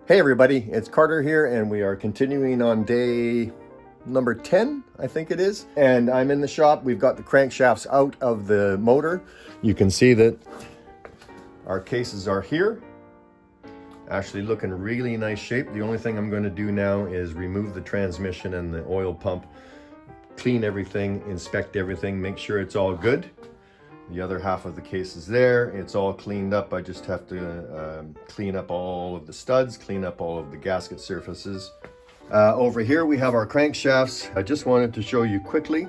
Hey everybody, it's Carter here, and we are continuing on day number 10, I think it is. And I'm in the shop. We've got the crankshafts out of the motor. You can see that our cases are here. Actually looking really nice shape. The only thing I'm going to do now is remove the transmission and the oil pump, clean everything, inspect everything, make sure it's all good. The other half of the case is there. It's all cleaned up. I just have to clean up all of the studs, clean up all of the gasket surfaces. Over here we have our crankshafts. I just wanted to show you quickly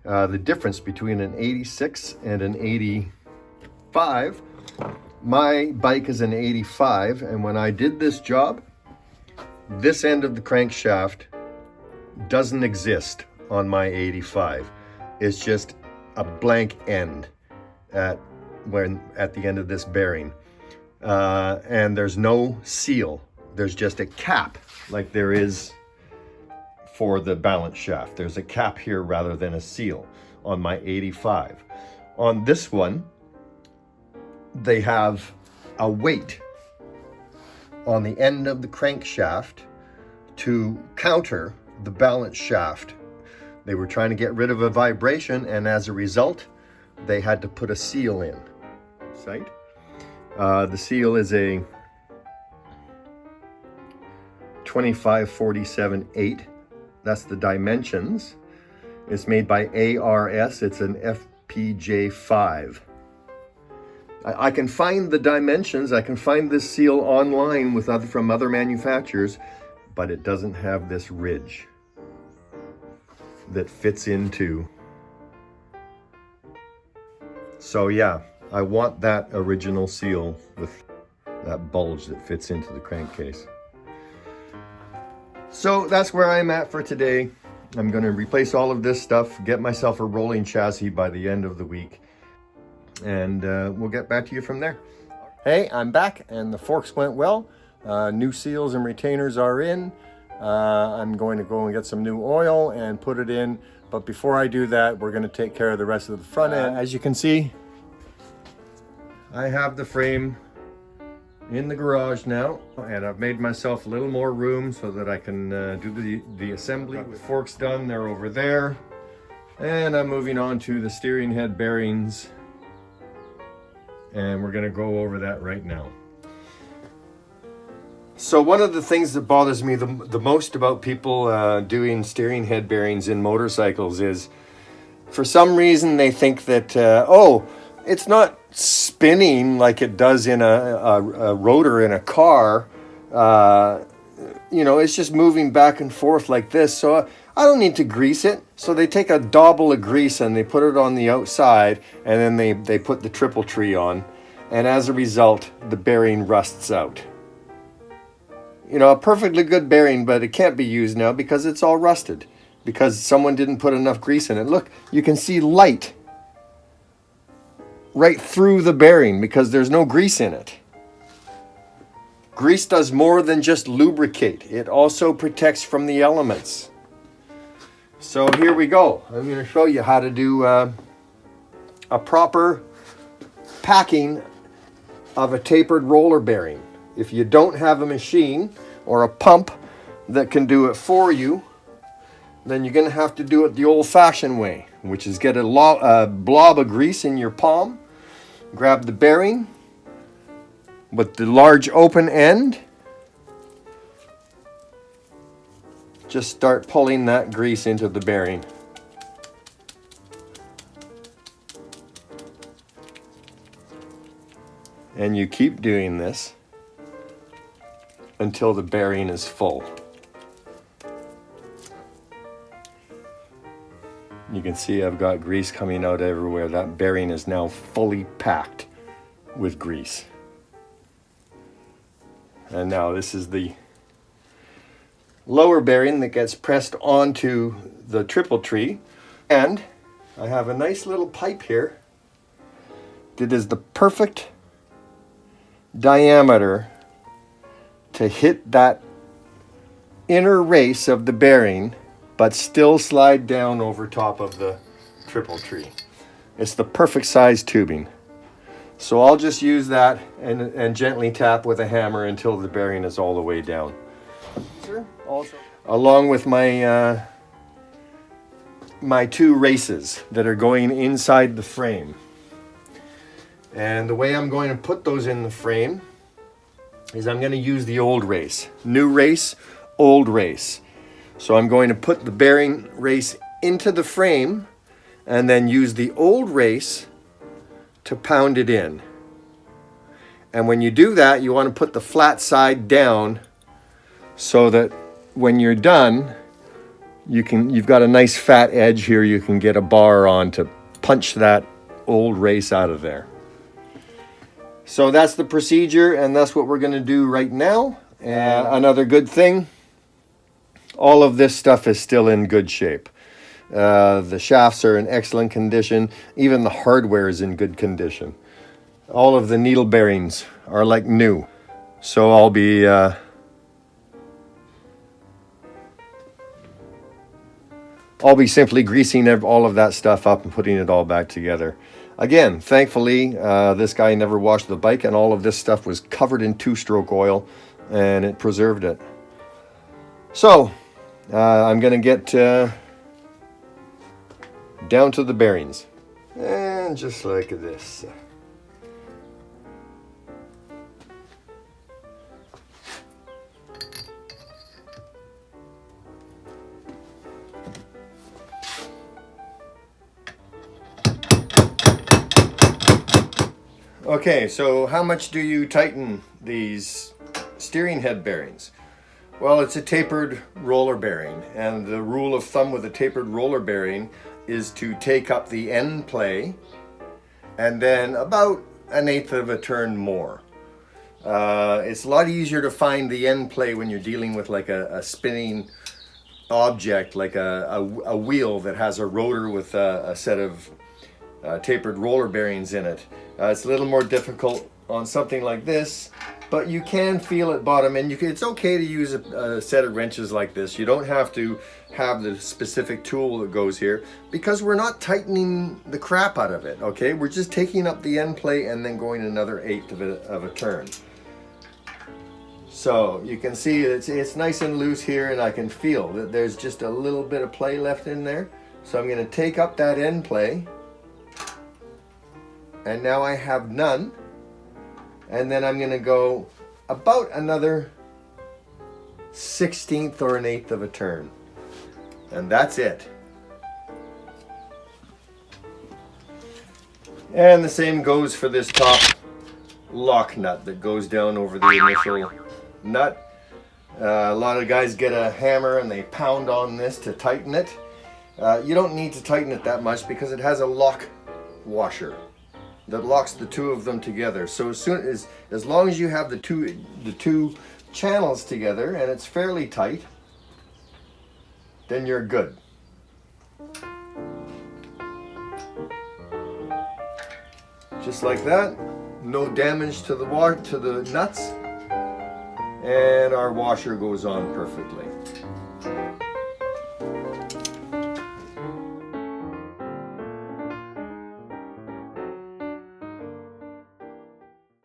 the difference between an 86 and an 85. My bike is an 85, and when I did this job, this end of the crankshaft doesn't exist on my 85. It's just a blank end at the end of this bearing, and there's no seal. There's just a cap like there is for the balance shaft. There's a cap here rather than a seal on my 85. On this one, they have a weight on the end of the crankshaft to counter the balance shaft. They were trying to get rid of a vibration, and as a result, they had to put a seal in. Sight. The seal is a 25-47-8. That's the dimensions. It's made by ARS. It's an FPJ5. I can find the dimensions. I can find this seal online from other manufacturers, but it doesn't have this ridge that fits into. So yeah, I want that original seal with that bulge that fits into the crankcase. So that's where I'm at for today. I'm going to replace all of this stuff, get myself a rolling chassis by the end of the week, and we'll get back to you from there. Hey, I'm back, and the forks went well. New seals and retainers are in. I'm going to go and get some new oil and put it in, but before I do that, we're going to take care of the rest of the front end. As you can see, I have the frame in the garage now, and I've made myself a little more room so that I can do the assembly. The forks done, they're over there, and I'm moving on to the steering head bearings, and we're going to go over that right now. So one of the things that bothers me the most about people doing steering head bearings in motorcycles is, for some reason they think that, oh, it's not spinning like it does in a rotor in a car. You know, it's just moving back and forth like this, so I don't need to grease it. So they take a dauble of grease and they put it on the outside, and then they put the triple tree on, and as a result, the bearing rusts out. You know, a perfectly good bearing, but it can't be used now because it's all rusted, because someone didn't put enough grease in it. Look, you can see light right through the bearing because there's no grease in it. Grease does more than just lubricate. It also protects from the elements. So here we go. I'm going to show you how to do a proper packing of a tapered roller bearing. If you don't have a machine or a pump that can do it for you, then you're going to have to do it the old-fashioned way, which is get a blob of grease in your palm, grab the bearing with the large open end, just start pulling that grease into the bearing. And you keep doing this until the bearing is full. You can see I've got grease coming out everywhere. That bearing is now fully packed with grease. And now this is the lower bearing that gets pressed onto the triple tree. And I have a nice little pipe here that is the perfect diameter to hit that inner race of the bearing, but still slide down over top of the triple tree. It's the perfect size tubing. So I'll just use that and gently tap with a hammer until the bearing is all the way down. Also, along with my my two races that are going inside the frame. And the way I'm going to put those in the frame is I'm going to use the old race. New race, old race. So I'm going to put the bearing race into the frame and then use the old race to pound it in. And when you do that, you want to put the flat side down so that when you're done, you've got a nice fat edge here you can get a bar on to punch that old race out of there. So that's the procedure, and that's what we're going to do right now. And another good thing, all of this stuff is still in good shape. The shafts are in excellent condition. Even the hardware is in good condition. All of the needle bearings are like new. So I'll be simply greasing all of that stuff up and putting it all back together. Again, thankfully, this guy never washed the bike, and all of this stuff was covered in two-stroke oil, and it preserved it. So, I'm going to get down to the bearings. And just like this. Okay, so how much do you tighten these steering head bearings? Well, it's a tapered roller bearing, and the rule of thumb with a tapered roller bearing is to take up the end play and then about 1/8 of a turn more. It's a lot easier to find the end play when you're dealing with like a spinning object, like a wheel that has a rotor with a set of tapered roller bearings in it. It's a little more difficult on something like this, but you can feel it bottom, and it's okay to use a set of wrenches like this. You don't have to have the specific tool that goes here, because we're not tightening the crap out of it, okay? We're just taking up the end play and then going another 1/8 of a turn. So you can see it's nice and loose here, and I can feel that there's just a little bit of play left in there. So I'm going to take up that end play, and now I have none. And then I'm going to go about another 1/16 or 1/8 of a turn. And that's it. And the same goes for this top lock nut that goes down over the initial nut. A lot of guys get a hammer and they pound on this to tighten it. You don't need to tighten it that much because it has a lock washer that locks the two of them together. So as long as you have the two channels together and it's fairly tight, then you're good. Just like that, no damage to the nuts, and our washer goes on perfectly.